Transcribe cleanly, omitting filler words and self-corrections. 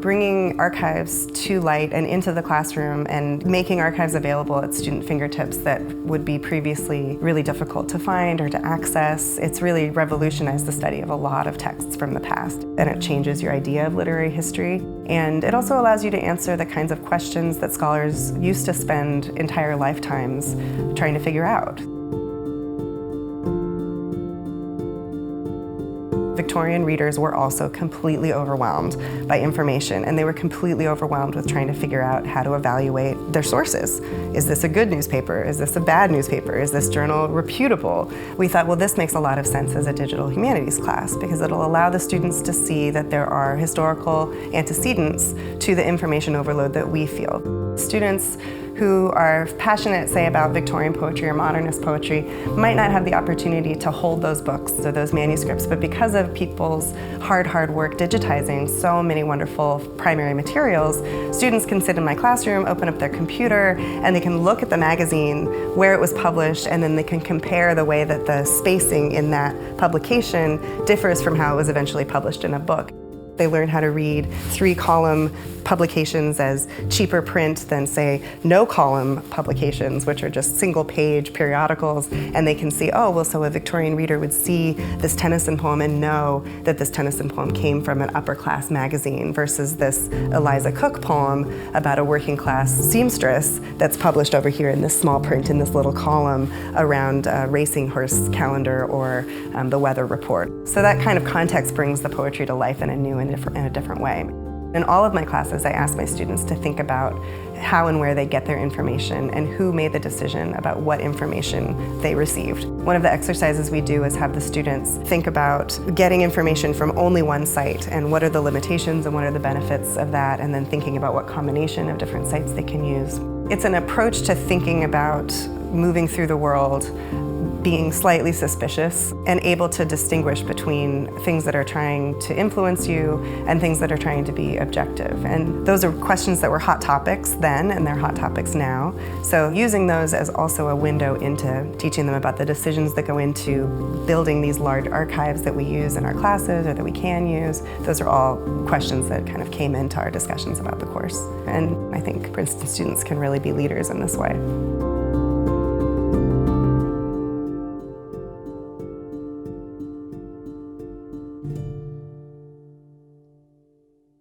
bringing archives to light and into the classroom and making archives available at student fingertips that would be previously really difficult to find or to access. It's really revolutionized the study of a lot of texts from the past, and it changes your idea of literary history. And it also allows you to answer the kinds of questions that scholars used to spend entire lifetimes trying to figure out. Victorian readers were also completely overwhelmed by information, and they were completely overwhelmed with trying to figure out how to evaluate their sources. Is this a good newspaper? Is this a bad newspaper? Is this journal reputable? We thought, well, this makes a lot of sense as a digital humanities class because it'll allow the students to see that there are historical antecedents to the information overload that we feel. Students who are passionate, say, about Victorian poetry or modernist poetry might not have the opportunity to hold those books or those manuscripts, but because of people's hard work digitizing so many wonderful primary materials, students can sit in my classroom, open up their computer, and they can look at the magazine where it was published, and then they can compare the way that the spacing in that publication differs from how it was eventually published in a book. They learn how to read 3-column publications as cheaper print than, say, no-column publications, which are just single-page periodicals, and they can see, oh, well, so a Victorian reader would see this Tennyson poem and know that this Tennyson poem came from an upper-class magazine versus this Eliza Cook poem about a working-class seamstress that's published over here in this small print in this little column around a racing horse calendar or the weather report. So that kind of context brings the poetry to life in a new and in a different way. In all of my classes, I ask my students to think about how and where they get their information and who made the decision about what information they received. One of the exercises we do is have the students think about getting information from only one site and what are the limitations and what are the benefits of that, and then thinking about what combination of different sites they can use. It's an approach to thinking about moving through the world being slightly suspicious and able to distinguish between things that are trying to influence you and things that are trying to be objective. And those are questions that were hot topics then, and they're hot topics now. So using those as also a window into teaching them about the decisions that go into building these large archives that we use in our classes or that we can use, those are all questions that kind of came into our discussions about the course. And I think Princeton students can really be leaders in this way.